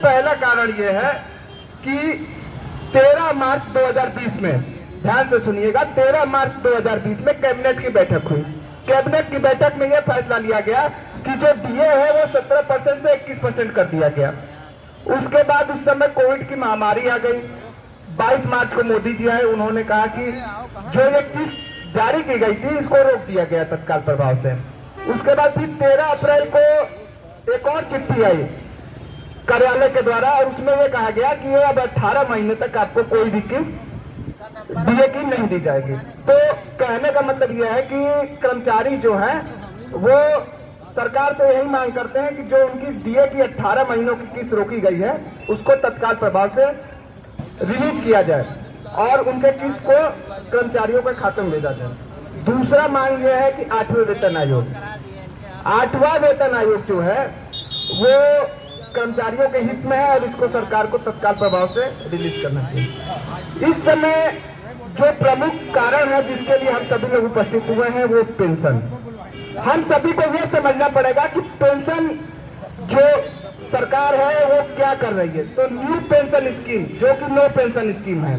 पहला कारण यह है कि 13 मार्च 2020 में, ध्यान से सुनिएगा, 13 मार्च 2020 में कैबिनेट की बैठक हुई। कैबिनेट की बैठक में यह फैसला लिया गया कि जो डीए है वो 17% से 21% कर दिया गया। उसके बाद उस समय कोविड की महामारी आ गई। 22 मार्च को मोदी जी आए, उन्होंने कहा कि जो ये किस्त जारी की गई थी इसको रोक दिया गया तत्काल प्रभाव से। उसके बाद फिर 13 अप्रैल को एक और चिट्ठी आई कार्यालय के द्वारा और उसमें यह कहा गया कि ये अब 18 महीने तक आपको कोई भी किस्त डीए की नहीं दी जाएगी। तो कहने का मतलब यह है कि कर्मचारी जो है वो सरकार से यही मांग करते हैं कि जो उनकी डीए की 18 महीनों की किस्त रोकी गई है उसको तत्काल प्रभाव से रिलीज किया जाए और उनके किस्त को कर्मचारियों के खाते में भेजा जाए। दूसरा मांग यह है कि 8वें वेतन आयोग, 8वां वेतन आयोग जो है वो कर्मचारियों के हित में है और इसको सरकार को तत्काल प्रभाव से रिलीज करना चाहिए। इस समय जो प्रमुख कारण है जिसके लिए हम सभी लोग उपस्थित हुए हैं वो पेंशन। हम सभी को यह समझना पड़ेगा कि पेंशन जो सरकार है वो क्या कर रही है। तो न्यू पेंशन स्कीम जो कि नो पेंशन स्कीम है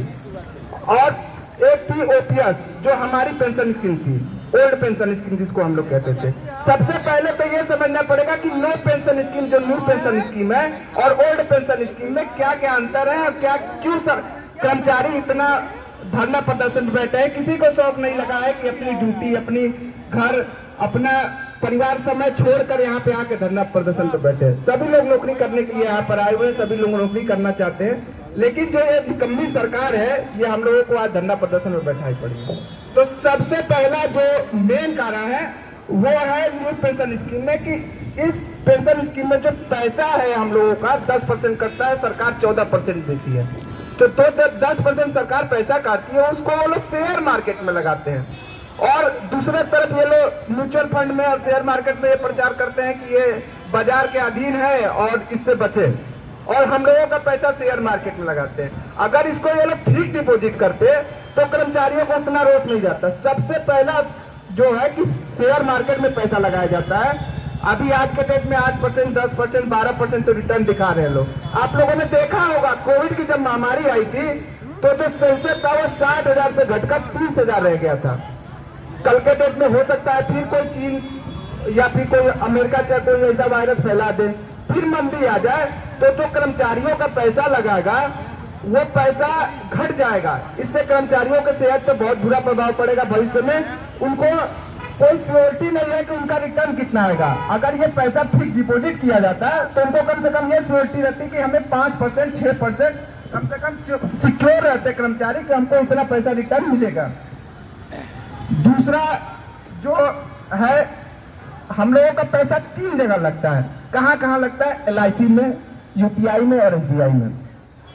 और एक थी ओपीएस जो हमारी पेंशन स्कीम थी, ओल्ड पेंशन स्कीम जिसको हम लोग कहते थे। सबसे पहले तो ये समझना पड़ेगा कि नो पेंशन स्कीम जो न्यू पेंशन स्कीम है और ओल्ड पेंशन स्कीम में क्या क्या अंतर है और क्या क्यों कर्मचारी इतना धरना प्रदर्शन पे बैठे हैं। किसी को शौक नहीं लगा है कि अपनी ड्यूटी, अपनी घर, अपना परिवार समय छोड़कर यहाँ पे आके धरना प्रदर्शन पे बैठे। सभी लोग नौकरी करने के लिए यहाँ पर आए हुए हैं, सभी लोग नौकरी करना चाहते हैं, लेकिन जो ये निकम्मी सरकार है ये हम लोगों को आज धरना प्रदर्शन में बैठाई पड़ी। तो सबसे पहला जो मेन कारण है वो है न्यू पेंशन स्कीम में कि इस पेंशन स्कीम में जो पैसा है हम लोगों का 10% कटता है, सरकार 14% देती है। तो 10% सरकार पैसा काटती है, उसको वो लोग शेयर मार्केट में लगाते हैं और दूसरे तरफ ये लोग म्यूचुअल फंड में और शेयर मार्केट में ये प्रचार करते हैं कि ये बाजार के अधीन है और इससे बचे, और हम लोगों का पैसा शेयर मार्केट में लगाते हैं। अगर इसको ये लोग फिक्स डिपॉजिट करते तो कर्मचारियों को उतना रोक नहीं जाता। सबसे पहला जो है कि शेयर मार्केट में पैसा लगाया जाता है। अभी आज के डेट में 8%, 10%, 12% तो रिटर्न दिखा रहे हैं लोग। आप लोगों ने देखा होगा कोविड की जब महामारी आई थी तो जो सेंसेक्स था वो 60,000 से घटकर 30,000 रह गया था। कल के डेट में हो सकता है फिर कोई चीन या फिर कोई अमेरिका से कोई ऐसा वायरस फैला दे, फिर मंदी आ जाए तो जो कर्मचारियों का पैसा लगाएगा वो पैसा घट जाएगा। इससे कर्मचारियों के सेहत पर बहुत बुरा प्रभाव पड़ेगा। भविष्य में उनको कोई सिक्योरिटी नहीं है कि उनका रिटर्न कितना आएगा। अगर ये पैसा फिक्स डिपॉजिट किया जाता है तो उनको कम से कम ये सिक्योरिटी रहती कि हमें 5%, 6% कम से कम सिक्योर रहते कर्मचारी कि हमको इतना पैसा रिटर्न मिलेगा। दूसरा जो है हम लोगों का पैसा 3 जगह लगता है। कहाँ कहाँ लगता है? LIC में, UTI में और SBI में।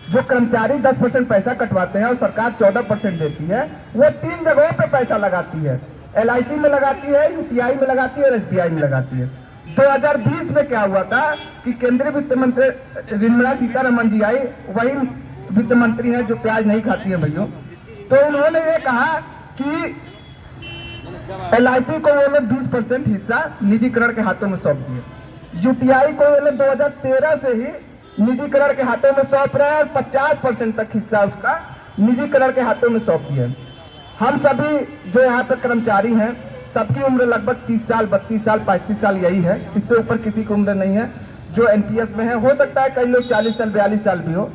जो कर्मचारी 10% पैसा कटवाते हैं और सरकार 14% देती है, वो 3 जगहों पे पैसा लगाती है। LIC में लगाती है, UTI में लगाती है और SBI में लगाती है। 2020 में क्या हुआ था कि केंद्रीय वित्त मंत्री निर्मला सीतारमण जी आई, वही वित्त मंत्री है जो प्याज नहीं खाती है भैया। तो उन्होंने ये कहा कि LIC को वो लोग 20% हिस्सा निजीकरण के हाथों में सौंप दिए। UTI को वो लोग 2013 से ही निजीकरण के हाथों में सौंप रहे हैं और 50% तक हिस्सा उसका निजीकरण के हाथों में सौंप दिए। हम सभी जो यहाँ पे कर्मचारी हैं सबकी उम्र लगभग 30 साल, 32 साल, 35 साल यही है, इससे ऊपर किसी की उम्र नहीं है। जो NPS में है, हो सकता है कई लोग 40 साल, 42 साल भी हो।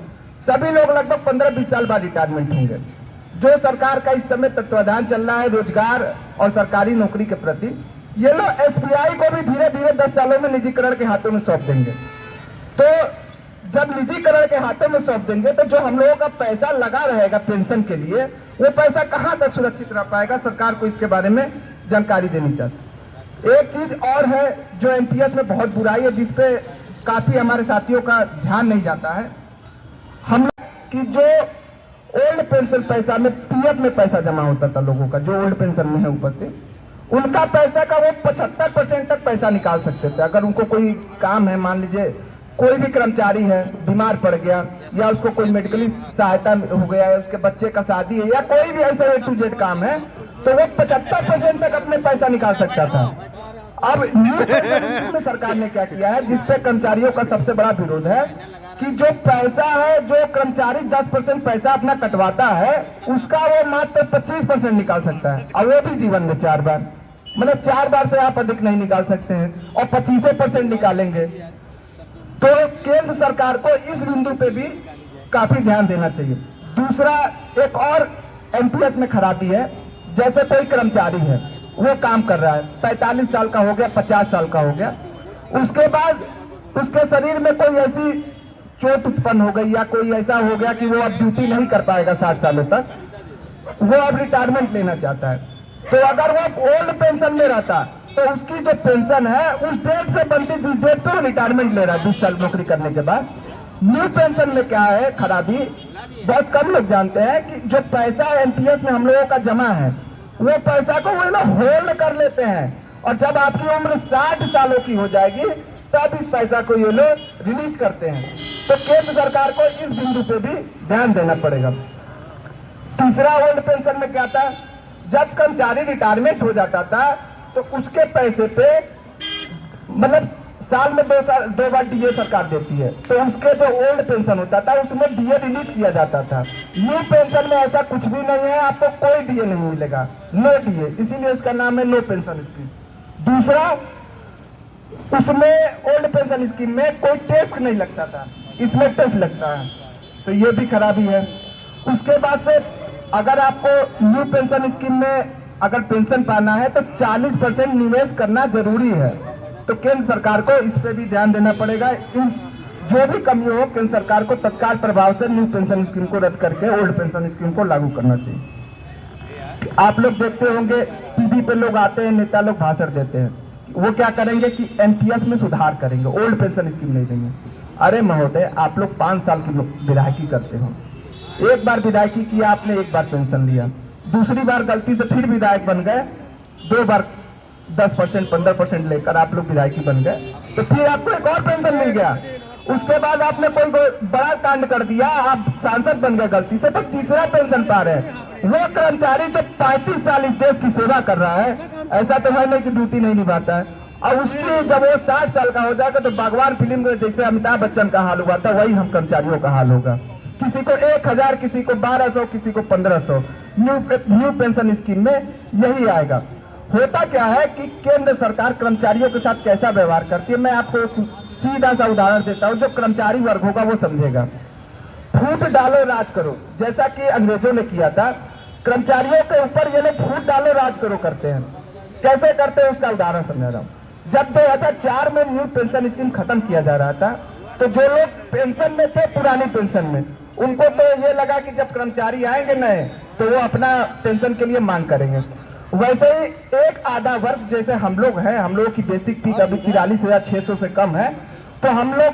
सभी लोग लगभग 15-20 साल बाद रिटायरमेंट होंगे। जो सरकार का इस समय तत्वाधान चल रहा है रोजगार और सरकारी नौकरी के प्रति, ये लोग SBI को भी धीरे धीरे 10 सालों में निजीकरण के हाथों में सौंप देंगे। तो जब निजीकरण के हाथों में सौंप देंगे तो जो हम लोगों का पैसा लगा रहेगा पेंशन के लिए, वो पैसा कहाँ तक सुरक्षित रह पाएगा? सरकार को इसके बारे में जानकारी देनी चाहिए। एक चीज और है जो NPS में बहुत बुराई है, जिसपे काफी हमारे साथियों का ध्यान नहीं जाता है। हम कि जो ओल्ड पेंशन पैसा में PF में पैसा जमा होता था लोगों का, जो ओल्ड पेंशन में है ऊपर से, उनका पैसा का वो 75% तक पैसा निकाल सकते थे। अगर उनको कोई काम है, मान लीजिए कोई भी कर्मचारी है बीमार पड़ गया या उसको कोई मेडिकली सहायता हो गया है, उसके बच्चे का शादी है या कोई भी ऐसा A to Z काम है, तो वो 75% तक अपने पैसा निकाल सकता था। अब न्यू पेंशन सरकार ने क्या किया है, जिसपे कर्मचारियों का सबसे बड़ा विरोध है कि जो पैसा है, जो कर्मचारी 10% पैसा अपना कटवाता है, उसका वो मात्र 25% निकाल सकता है, और वो भी जीवन में 4 बार, मतलब 4 बार से आप अधिक नहीं निकाल सकते हैं, और 25% निकालेंगे। तो केंद्र सरकार को इस बिंदु पे भी काफी ध्यान देना चाहिए। दूसरा, एक और एमपीएस में खराबी है, जैसे कोई कर्मचारी है, वो काम कर रहा है, 45 साल का हो गया, 50 साल का हो गया, उसके बाद उसके शरीर में कोई ऐसी चोट उत्पन्न हो गई या कोई ऐसा हो गया कि वो अब ड्यूटी नहीं कर पाएगा 60 सालों तक, वो अब रिटायरमेंट लेना चाहता है। तो अगर वो ओल्ड पेंशन में रहता तो उसकी जो पेंशन है उस डेट से बनती जिस डेट पे वो रिटायरमेंट ले रहा है 20 साल नौकरी करने के बाद। न्यू पेंशन में क्या है खराबी, बहुत कम लोग जानते हैं कि जो पैसा एनपीएस में हम लोगों का जमा है, वो पैसा को वो लोग होल्ड कर लेते हैं, और जब आपकी उम्र 60 सालों की हो जाएगी तब इस पैसा को ये लोग रिलीज करते हैं। तो केंद्र सरकार को इस बिंदु पे भी ध्यान देना पड़ेगा। तीसरा, ओल्ड पेंशन में क्या था, जब कर्मचारी रिटायरमेंट हो जाता था तो उसके पैसे पे, मतलब साल में 2 बार डीए सरकार देती है, तो उसके जो ओल्ड पेंशन होता था उसमें डीए रिलीज किया जाता था। न्यू पेंशन में ऐसा कुछ भी नहीं है, आपको कोई डीए नहीं मिलेगा, नो डीए, इसीलिए इसका नाम है नो पेंशन स्कीम। दूसरा, उसमें ओल्ड पेंशन स्कीम में कोई टेस्ट नहीं लगता था, इसमें टेस्ट लगता है, तो ये भी खराबी है। उसके बाद से अगर आपको न्यू पेंशन स्कीम में अगर पेंशन पाना है तो 40% निवेश करना जरूरी है, तो केंद्र सरकार को इस पे भी ध्यान देना पड़ेगा। इन जो भी कमी हो, केंद्र सरकार को तत्काल प्रभाव से न्यू पेंशन स्कीम को रद्द करके ओल्ड पेंशन स्कीम को लागू करना चाहिए। आप लोग देखते होंगे टीवी पे लोग आते हैं, नेता लोग भाषण देते हैं, वो क्या करेंगे कि एनपीएस में सुधार करेंगे, ओल्ड पेंशन स्कीम नहीं देंगे। अरे महोदय, आप लोग 5 साल की विधायकी करते हो, एक बार विधायकी किया आपने, एक बार पेंशन लिया, दूसरी बार गलती से फिर विधायक बन गए, 2 बार 10% 15% लेकर आप लोग विधायकी बन गए, तो फिर आपको एक और पेंशन मिल गया। उसके बाद आपने कोई बड़ा कांड कर दिया, आप सांसद बन गए गलती से, तो तीसरा पेंशन पा रहे हैं। वो कर्मचारी जो 35 साल इस देश की सेवा कर रहा है, ऐसा तो है नहीं कि ड्यूटी नहीं निभाता है, और उसकी जब वो 60 साल का हो जाएगा तो बागवान फिल्म में जैसे अमिताभ बच्चन का हाल हुआ था, वही हम कर्मचारियों का हाल होगा। किसी को 1000, किसी को 1200, किसी को 1500। न्यू पेंशन स्कीम में यही आएगा। होता क्या है कि केंद्र सरकार कर्मचारियों के साथ कैसा व्यवहार करती है, मैं आपको एक सीधा सा उदाहरण देता हूं जो कर्मचारी वर्ग होगा वो समझेगा। फूट डालो राज करो, जैसा कि अंग्रेजों ने किया था, कर्मचारियों के ऊपर ये लोग फूट डालो राज करो करते हैं। कैसे करते हैं उसका उदाहरण समझा रहा हूं। जब 2004 में न्यू पेंशन स्कीम खत्म किया जा रहा था, तो जो लोग पेंशन में थे पुरानी पेंशन में, उनको तो ये लगा कि जब कर्मचारी आएंगे नए तो वो अपना पेंशन के लिए मांग करेंगे। वैसे ही एक आधा वर्ग जैसे हम लोग हैं, हम लोगों की बेसिक फीस अभी 43,600 से कम है, तो हम लोग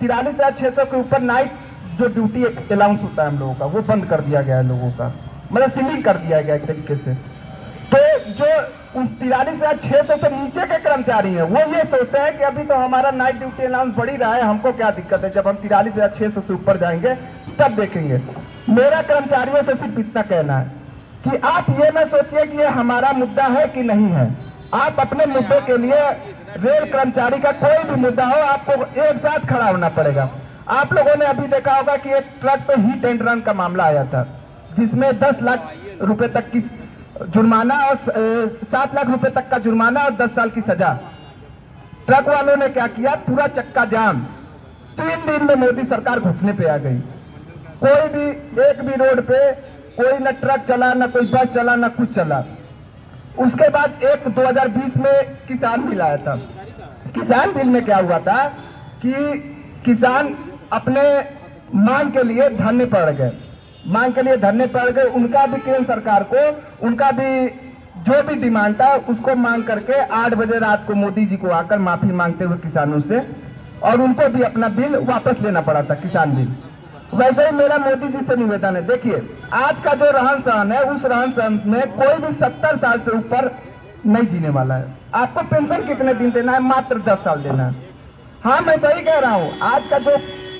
43,600 के ऊपर नाइट जो ड्यूटी अलाउंस होता है हम लोगों का, वो बंद कर दिया गया है लोगों का, मतलब सीलिंग कर दिया गया एक तरीके से। तो जो 43,600 से नीचे के कर्मचारी हैं वो ये सोचते हैं कि अभी तो हमारा नाइट ड्यूटी अलाउंस बढ़ ही रहा है, हमको क्या दिक्कत है, जब हम 43,600 से ऊपर जाएंगे तब देखेंगे। मेरा कर्मचारियों से सिर्फ इतना कहना है कि आप ये ना सोचिए कि ये हमारा मुद्दा है कि नहीं है, आप अपने मुद्दे के लिए, रेल कर्मचारी का कोई भी मुद्दा हो, आपको एक साथ खड़ा होना पड़ेगा। आप लोगों ने अभी देखा होगा कि एक ट्रक पे हिट एंड रन का मामला आया था, जिसमें 10 लाख रुपए तक की जुर्माना और 7 लाख रुपए तक का जुर्माना और 10 साल की सजा। ट्रक वालों ने क्या किया, पूरा चक्का जाम, 3 दिन में मोदी सरकार घुटने पे आ गई। कोई भी एक भी रोड पे कोई न ट्रक चला, न कोई बस चला, न कुछ चला। उसके बाद एक 2020 में किसान बिल आया था। किसान बिल में क्या हुआ था कि किसान अपने मांग के लिए धरने पड़ गए, मांग के लिए धरने पड़ गए। उनका भी केंद्र सरकार को, उनका भी जो भी डिमांड था उसको मांग करके 8 बजे रात को मोदी जी को आकर माफी मांगते हुए किसानों से, और उनको भी अपना बिल वापस लेना पड़ा था, किसान बिल। वैसे ही मेरा मोदी जी से निवेदन है, देखिए आज का जो रहन सहन है, उस रहन सहन में कोई भी 70 साल से ऊपर नहीं जीने वाला है। आपको पेंशन कितने दिन देना है, मात्र 10 साल देना है। हाँ, मैं सही कह रहा हूँ, आज का जो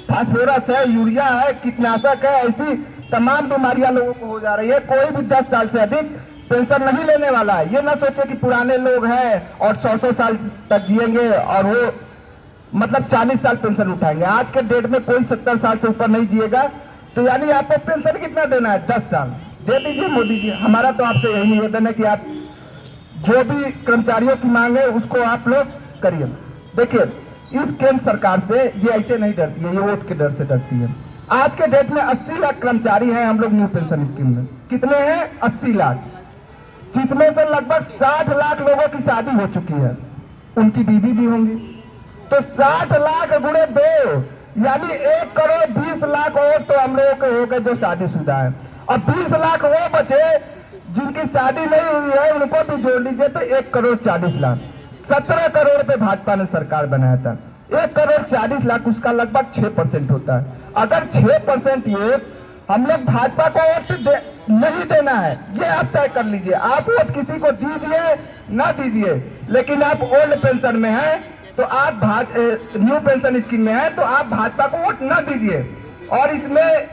फास्फोरस है, यूरिया है, कीटनाशक है, ऐसी तमाम बीमारियां लोगों को हो जा रही है। कोई भी 10 साल से अधिक पेंशन नहीं लेने वाला है। ये ना सोचे कि पुराने लोग हैं और 100 साल तक जिएंगे और वो मतलब 40 साल पेंशन उठाएंगे। आज के डेट में कोई 70 साल से ऊपर नहीं जिएगा, तो यानी आपको पेंशन कितना देना है? 10 साल दे दीजिए मोदी जी। हमारा तो आपसे यही निवेदन है कि आप जो भी कर्मचारियों की मांग है उसको आप लोग करिए। देखिए, इस केंद्र सरकार से ये ऐसे नहीं डरती है, ये वोट के डर से डरती है। आज के डेट में 80 लाख कर्मचारी हैं हम लोग न्यू पेंशन स्कीम में। कितने हैं? 80 लाख, जिसमें से लगभग 60 लाख लोगों की शादी हो चुकी है, उनकी बीवी भी होंगी। तो 60 लाख गुणे 2 यानी 1 करोड़ 20 लाख और तो हम लोगों के हो गए जो शादीशुदा है। अब 20 लाख वो बचे जिनकी शादी नहीं हुई है, उनको भी जोड़ लीजिए तो 1 करोड़ 40 लाख। 17 करोड़ पे भाजपा ने सरकार बनाया था। 1 करोड़ 40 लाख, उसका लगभग 6% होता है। अगर 6% ये हम लोग भाजपा को वोट नहीं देना है, ये आप तय कर लीजिए। आप वोट किसी को दीजिए ना दीजिए, लेकिन आप ओल्ड पेंशन में हैं तो आप न्यू पेंशन स्कीम में हैं तो आप भाजपा को वोट ना दीजिए। और इसमें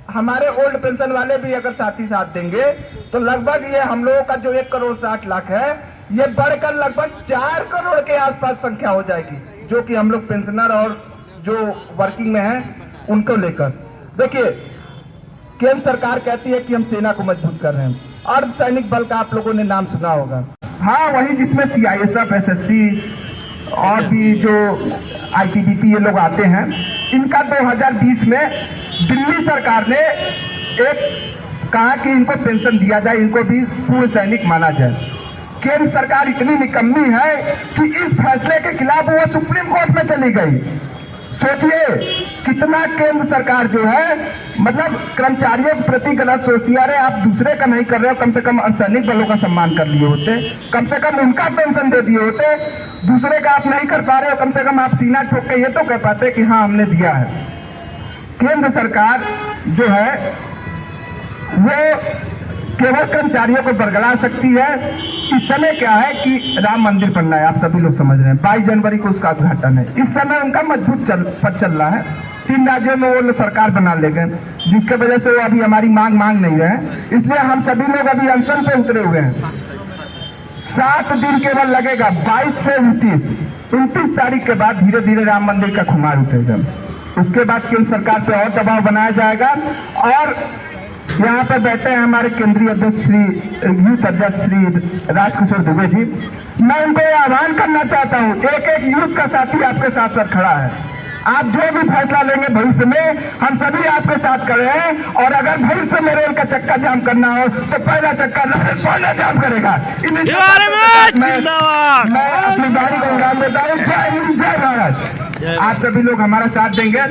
हमारे ओल्ड पेंशन वाले भी अगर साथी साथ देंगे तो लगभग ये हम लोगों का जो 1 करोड़ 60 लाख है, ये बढ़कर लगभग 4 करोड़ के आसपास संख्या हो जाएगी, जो कि हम लोग पेंशनर और जो वर्किंग में हैं उनको लेकर। देखिए, केंद्र सरकार कहती है कि हम सेना को मजबूत कर रहे हैं। अर्धसैनिक बल का आप लोगों ने नाम सुना होगा। हाँ, वही जिसमें CISF, SSC और भी जो ITBP ये लोग आते हैं। इनका 2020 में दिल्ली सरकार ने एक कहा कि इनको पेंशन दिया जाए, इनको भी पूर्व सैनिक माना जाए। केंद्र सरकार इतनी निकम्मी है कि इस फैसले के खिलाफ वो सुप्रीम कोर्ट में चली गई। सोचिए कितना केंद्र सरकार जो है मतलब कर्मचारियों के प्रति गलत सोचती है। अरे आप दूसरे का नहीं कर रहे हो, कम से कम अर्धसैनिक बलों का सम्मान कर लिए होते, कम से कम उनका पेंशन दे दिए होते। दूसरे का आप नहीं कर पा रहे हो, कम से कम आप सीना ठोक के ये तो कह पाते कि हाँ हमने दिया है। केंद्र सरकार जो है वो केवल कर्मचारियों को बरगला सकती है। इस समय क्या है कि राम मंदिर बनना है, आप सभी लोग समझ रहे हैं। 22 जनवरी को उसका उद्घाटन है। इस समय उनका मजबूत पद चल रहा है। 3 राज्यों में वो सरकार बना ले गए, जिसके वजह से वो अभी हमारी मांग नहीं रहे। इसलिए हम सभी लोग अभी अनशन पे उतरे हुए हैं। 7 दिन केवल लगेगा, 22 से 29 तारीख के बाद धीरे धीरे राम मंदिर का खुमार उठेगा। उसके बाद केंद्र सरकार पे और दबाव बनाया जाएगा। और यहाँ पर बैठे हैं हमारे केंद्रीय अध्यक्ष यूथ अध्यक्ष श्री राजकिशोर दुबे जी। मैं उनको आह्वान करना चाहता हूँ, एक यूथ का साथी आपके साथ साथ खड़ा है। आप जो भी फैसला लेंगे भविष्य में, हम सभी आपके साथ खड़े हैं। और अगर भविष्य में रेल का चक्का जाम करना हो तो पहला चक्का पहला जाम करेगा। मैं अपनी बारी को अंजाम देता हूँ। जय हिंद, जय भारत। आप सभी लोग हमारा साथ देंगे।